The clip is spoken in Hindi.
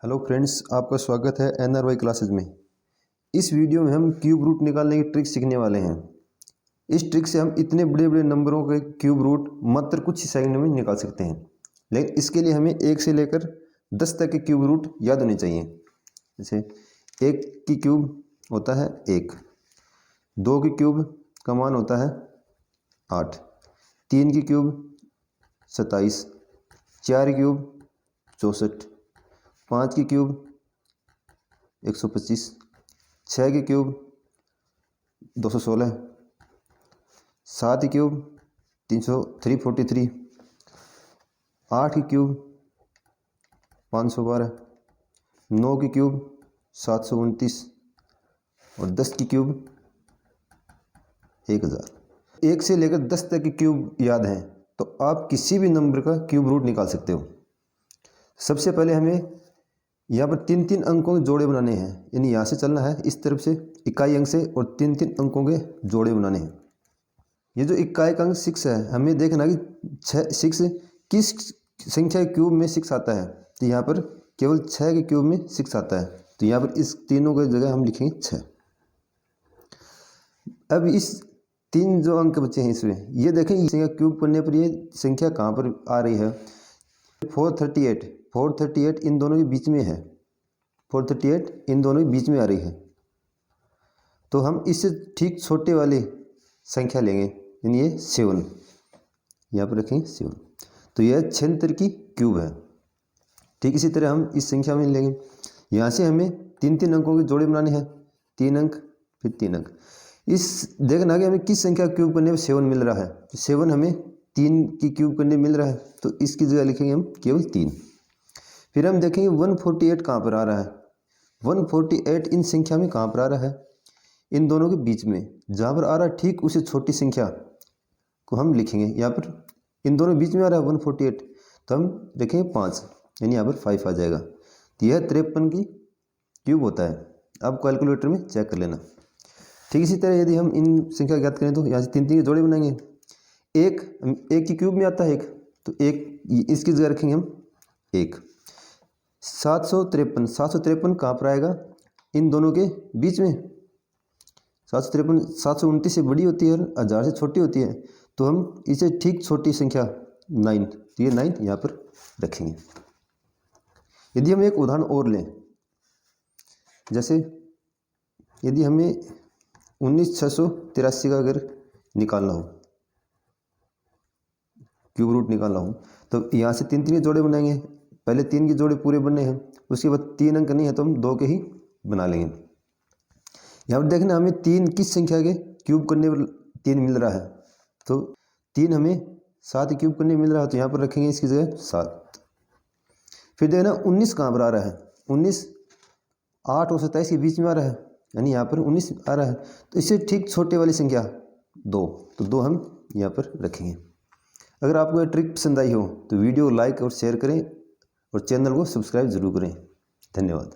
हेलो फ्रेंड्स, आपका स्वागत है NRY क्लासेज में। इस वीडियो में हम क्यूब रूट निकालने की ट्रिक सीखने वाले हैं। इस ट्रिक से हम इतने बड़े बड़े नंबरों के क्यूब रूट मात्र कुछ ही सेकंड में निकाल सकते हैं, लेकिन इसके लिए हमें 1 से लेकर 10 तक के क्यूब रूट याद होने चाहिए। जैसे 1 की क्यूब होता है 1, 2 की क्यूब का मान होता है 8, 3 की क्यूब 27, 4 की क्यूब 64, 5 की क्यूब 125, 6 की क्यूब 216, 7 की क्यूब 343, 8 की क्यूब 512, 9 की क्यूब 729 और 10 की क्यूब 1000। 1 से लेकर 10 तक की क्यूब याद हैं तो आप किसी भी नंबर का क्यूब रूट निकाल सकते हो। सबसे पहले हमें यहाँ पर 3-3 अंकों के जोड़े बनाने हैं, यानी यहाँ से चलना है इस तरफ से इकाई अंक से और 3-3 अंकों के जोड़े बनाने हैं। ये जो इकाई का अंक 6 है, हमें देखना कि 6 किस संख्या के क्यूब में 6 आता है, तो यहाँ पर केवल 6 के क्यूब में 6 आता है, तो यहाँ पर इस तीनों की जगह हम लिखेंगे 6। अब इस 3 जो अंक बचे हैं इसमें ये देखें, इस संख्या क्यूब करने पर ये संख्या कहाँ पर आ रही है। 438 इन दोनों के बीच में है, 438 इन दोनों के बीच में आ रही है, तो हम इससे ठीक छोटे वाली संख्या लेंगे, यानी ये 7, यहाँ पर रखेंगे 7, तो यह 76 की क्यूब है। ठीक इसी तरह हम इस संख्या में लेंगे, यहाँ से हमें 3-3 अंकों के जोड़े बनाने हैं, 3 अंक फिर 3 अंक। इस देखना कि हमें किस संख्या क्यूब करने में 7 मिल रहा है, 7 हमें 3 की क्यूब करने मिल रहा है, तो इसकी जगह लिखेंगे हम केवल 3। फिर हम देखेंगे 148 कहाँ पर आ रहा है। 148 इन संख्या में कहाँ पर आ रहा है, इन दोनों के बीच में, जहाँ पर आ रहा है ठीक उसी छोटी संख्या को हम लिखेंगे। यहाँ पर इन दोनों बीच में आ रहा है 148, तो हम लिखेंगे 5, यानी यहाँ पर 5 आ जाएगा। तो यह 53 की क्यूब होता है। अब कैलकुलेटर में चेक कर लेना। ठीक इसी तरह यदि हम इन संख्या ज्ञात करें तो यहाँ से 3-3 के जोड़े बनाएंगे। एक की क्यूब में आता है 1, तो 1 इसकी जगह रखेंगे हम 1। 753 कहाँ पर आएगा, इन दोनों के बीच में। 753 729 से बड़ी होती है और 1000 से छोटी होती है, तो हम इसे ठीक छोटी संख्या 9, तो ये 9 यहाँ पर रखेंगे। यदि हम एक उदाहरण और लें, जैसे यदि हमें 19683 का अगर निकालना हो, क्यूब रूट निकालना हो, तो यहाँ से 3-3 के जोड़े बनाएंगे। पहले 3 के जोड़े पूरे बनने हैं, उसके बाद 3 अंक नहीं है तो हम 2 के ही बना लेंगे। यहाँ पर देखना हमें 3 किस संख्या के क्यूब करने पर 3 मिल रहा है, तो 3 हमें 7 क्यूब करने मिल रहा है, तो यहाँ पर रखेंगे इसकी जगह 7। फिर देखना 19 कहाँ पर आ रहा है, 19 8 और 27 के बीच में आ रहा है, यानी यहाँ पर 19 आ रहा है, तो इससे ठीक छोटे वाली संख्या 2, तो 2 हम यहाँ पर रखेंगे। अगर आपको ये ट्रिक पसंद आई हो तो वीडियो को लाइक और शेयर करें और चैनल को सब्सक्राइब जरूर करें। धन्यवाद।